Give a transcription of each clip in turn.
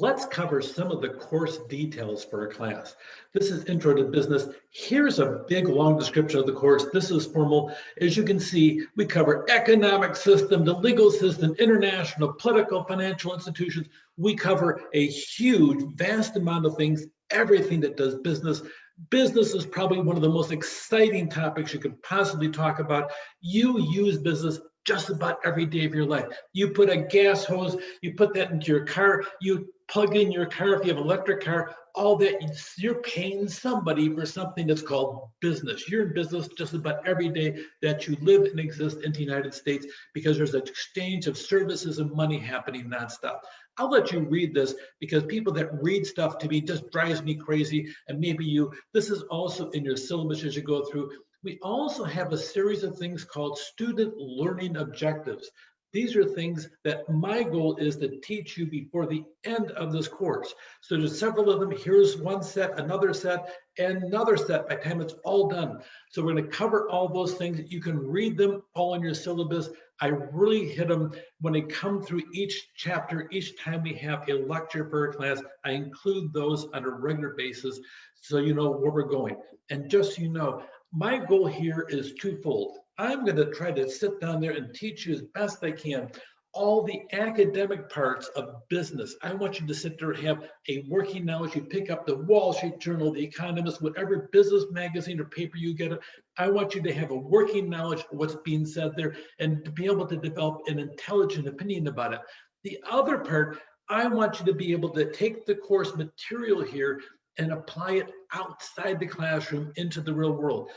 Let's cover some of the course details for a class. This is Intro to Business. Here's a big long description of the course. This is formal. As you can see, we cover economic system, the legal system, international, political, financial institutions. We cover a huge, vast amount of things, everything that does business. Business is probably one of the most exciting topics you could possibly talk about. You use business just about every day of your life. You put a gas hose, you put that into your car, you plug in your car if you have an electric car, all that, you're paying somebody for something that's called business. You're in business just about every day that you live and exist in the United States because there's an exchange of services and money happening nonstop. I'll let you read this because people that read stuff to me just drives me crazy. And maybe you, this is also in your syllabus as you go through. We also have a series of things called student learning objectives. These are things that my goal is to teach you before the end of this course. So there's several of them. Here's one set, another set, and another set by the time it's all done. So we're going to cover all those things. You can read them all in your syllabus. I really hit them when they come through each chapter. Each time we have a lecture for a class, I include those on a regular basis so you know where we're going. And just so you know, my goal here is twofold. I'm going to try to sit down there and teach you as best I can all the academic parts of business. I want you to sit there and have a working knowledge. You pick up the Wall Street Journal, The Economist, whatever business magazine or paper you get. I want you to have a working knowledge of what's being said there and to be able to develop an intelligent opinion about it. The other part, I want you to be able to take the course material here and apply it outside the classroom into the real world.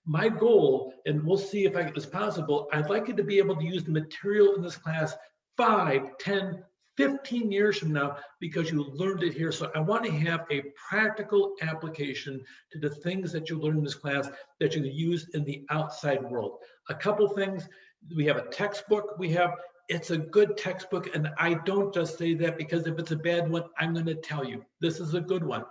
My goal, and we'll see if it's possible, I'd like you to be able to use the material in this class 5, 10, 15 years from now because you learned it here. So I want to have a practical application to the things that you learn in this class that you can use in the outside world. A couple things, we have a textbook, it's a good textbook, and I don't just say that because if it's a bad one, I'm going to tell you, this is a good one.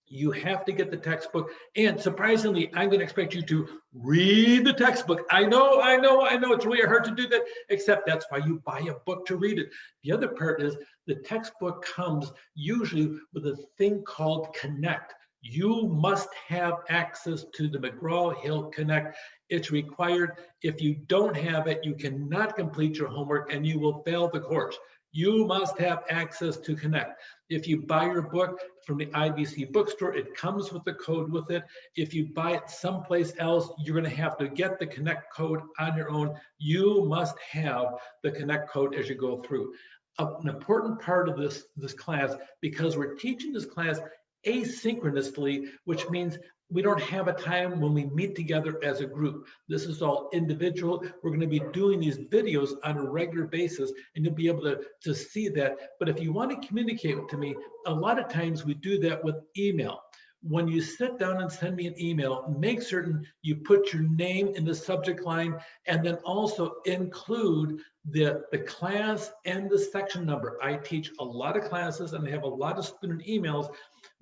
You have to get the textbook. And surprisingly, I'm going to expect you to read the textbook. I know. It's really hard to do that, except that's why you buy a book to read it. The other part is the textbook comes usually with a thing called Connect. You must have access to the McGraw-Hill Connect. It's required. If you don't have it, you cannot complete your homework and you will fail the course. You must have access to Connect. If you buy your book from the IBC bookstore, it comes with the code with it. If you buy it someplace else, you're going to have to get the Connect code on your own. You must have the Connect code as you go through. An important part of this class, because we're teaching this class asynchronously, which means we don't have a time when we meet together as a group. This is all individual. We're going to be doing these videos on a regular basis, and you'll be able to see that. But if you want to communicate to me, a lot of times we do that with email. When you sit down and send me an email, make certain you put your name in the subject line and then also include the class and the section number. I teach a lot of classes and I have a lot of student emails.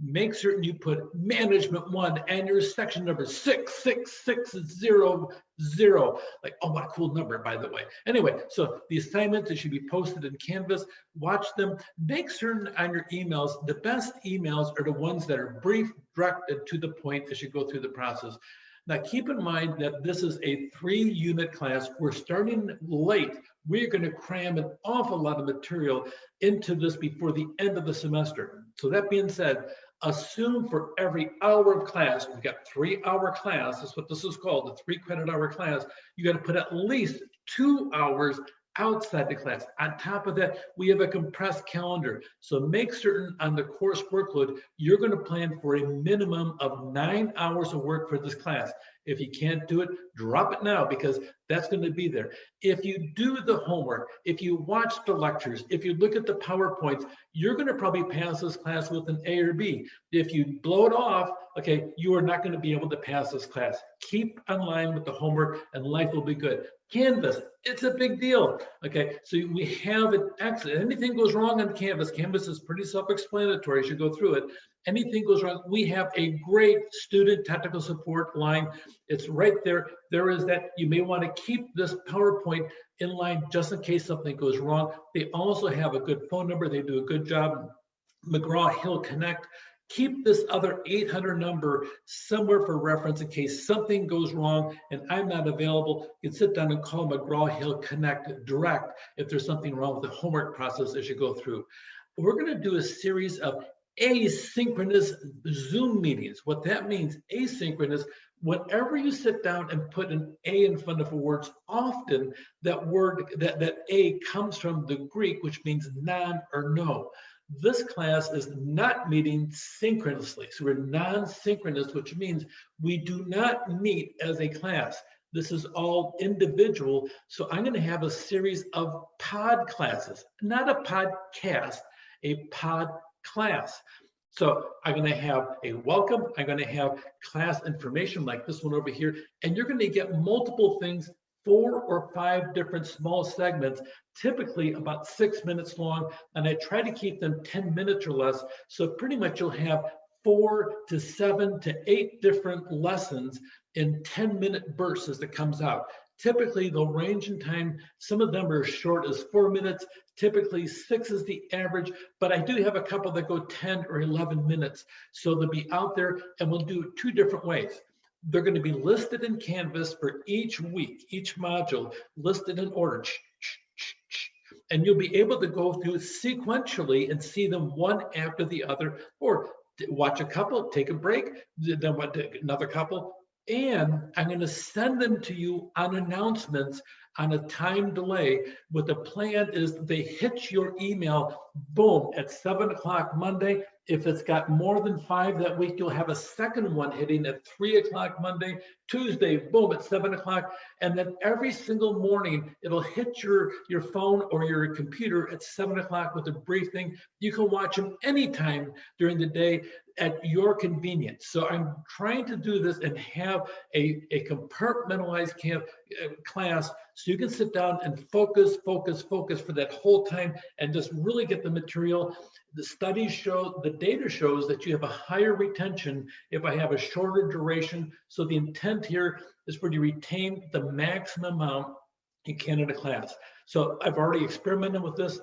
Make certain you put management 1 and your section number 66600. Like, oh, what a cool number, by the way. Anyway, so the assignments that should be posted in Canvas, watch them. Make certain on your emails, the best emails are the ones that are brief, direct, and to the point as you go through the process. Now, keep in mind that this is a 3-unit class. We're starting late. We're going to cram an awful lot of material into this before the end of the semester. So that being said, assume for every hour of class, we've got 3-hour class, that's what this is called, the 3-credit-hour class, you got to put at least 2 hours outside the class. On top of that, we have a compressed calendar. So make certain on the course workload, you're going to plan for a minimum of 9 hours of work for this class. If you can't do it, drop it now because that's going to be there. If you do the homework, if you watch the lectures, if you look at the PowerPoints, you're going to probably pass this class with an A or B. If you blow it off, okay, you are not going to be able to pass this class. Keep in line with the homework and life will be good. Canvas, it's a big deal. Okay, so we have an excellent, anything goes wrong on Canvas, Canvas is pretty self-explanatory as you go through it. Anything goes wrong, we have a great student technical support line. It's right there. There is that. You may want to keep this PowerPoint in line just in case something goes wrong. They also have a good phone number. They do a good job McGraw-Hill Connect. Keep this other 800 number somewhere for reference in case something goes wrong and I'm not available. You can sit down and call McGraw-Hill Connect direct if there's something wrong with the homework process as you go through. We're going to do a series of asynchronous Zoom meetings. What that means, asynchronous, whenever you sit down and put an A in front of the words, often that word, that A comes from the Greek, which means non or no. This class is not meeting synchronously. So we're non-synchronous, which means we do not meet as a class. This is all individual. So I'm going to have a series of pod classes, not a podcast, a pod class. So I'm going to have a welcome. I'm going to have class information like this one over here, and you're going to get multiple things, 4 or 5 different small segments, typically about 6 minutes long, and I try to keep them 10 minutes or less. So pretty much you'll have 4 to 7 to 8 different lessons in 10-minute bursts as it comes out. Typically, they'll range in time. Some of them are as short as 4 minutes. Typically, 6 is the average, but I do have a couple that go 10 or 11 minutes. So they'll be out there, and we'll do it 2 different ways. They're going to be listed in Canvas for each week, each module, listed in order. And you'll be able to go through sequentially and see them one after the other, or watch a couple, take a break, then another couple. And I'm going to send them to you on announcements on a time delay. What the plan is, they hit your email, boom, at 7 o'clock Monday. If it's got more than 5 that week, you'll have a second one hitting at 3 o'clock Monday, Tuesday, boom, at 7 o'clock. And then every single morning, it'll hit your phone or your computer at 7 o'clock with a briefing. You can watch them anytime during the day at your convenience. So I'm trying to do this and have a compartmentalized class so you can sit down and focus for that whole time and just really get the material. The studies show, the data shows that you have a higher retention if I have a shorter duration. So the intent here is for you to retain the maximum amount you can in a class. So I've already experimented with this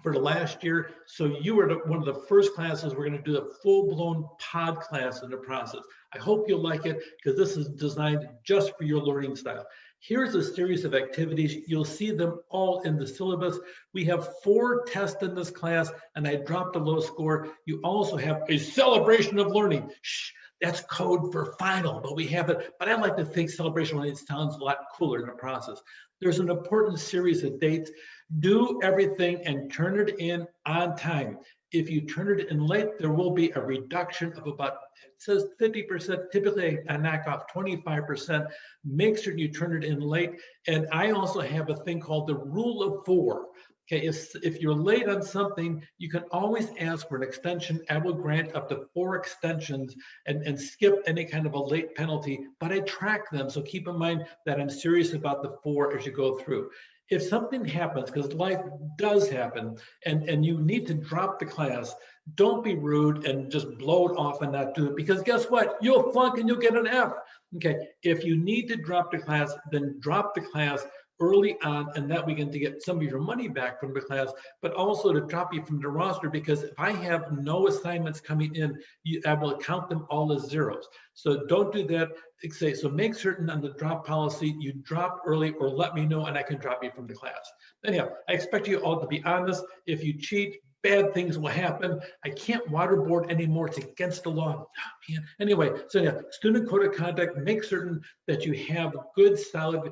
for the last year. So you were one of the first classes. We're going to do a full-blown pod class in the process. I hope you'll like it because this is designed just for your learning style. Here's a series of activities. You'll see them all in the syllabus. We have 4 tests in this class, and I dropped a low score. You also have a celebration of learning. Shh, that's code for final, but we have it. But I like to think celebration of learning sounds a lot cooler in the process. There's an important series of dates. Do everything and turn it in on time. If you turn it in late, there will be a reduction of about, it says 50%, typically I knock off 25%. Make sure you turn it in late. And I also have a thing called the rule of 4. Okay, if you're late on something, you can always ask for an extension. I will grant up to 4 extensions and skip any kind of a late penalty, but I track them. So keep in mind that I'm serious about the 4 as you go through. If something happens, because life does happen, and you need to drop the class, don't be rude and just blow it off and not do it, because guess what? You'll flunk and you'll get an F. Okay, if you need to drop the class, then drop the class early on, and that we can to get some of your money back from the class, but also to drop you from the roster, because if I have no assignments coming in, I will count them all as zeros. So don't do that. So make certain on the drop policy, you drop early or let me know and I can drop you from the class. Anyhow, I expect you all to be honest. If you cheat, bad things will happen. I can't waterboard anymore. It's against the law. Oh, man. Anyway, so yeah, student code of conduct, make certain that you have good, solid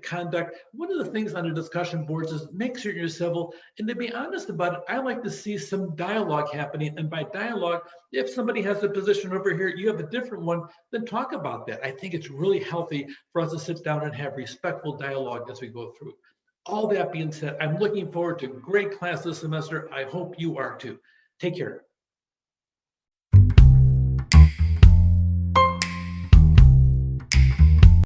conduct. One of the things on the discussion boards is make sure you're civil. And to be honest about it, I like to see some dialogue happening. And by dialogue, if somebody has a position over here, you have a different one, then talk about that. I think it's really healthy for us to sit down and have respectful dialogue as we go through. All that being said, I'm looking forward to a great class this semester. I hope you are too. Take care.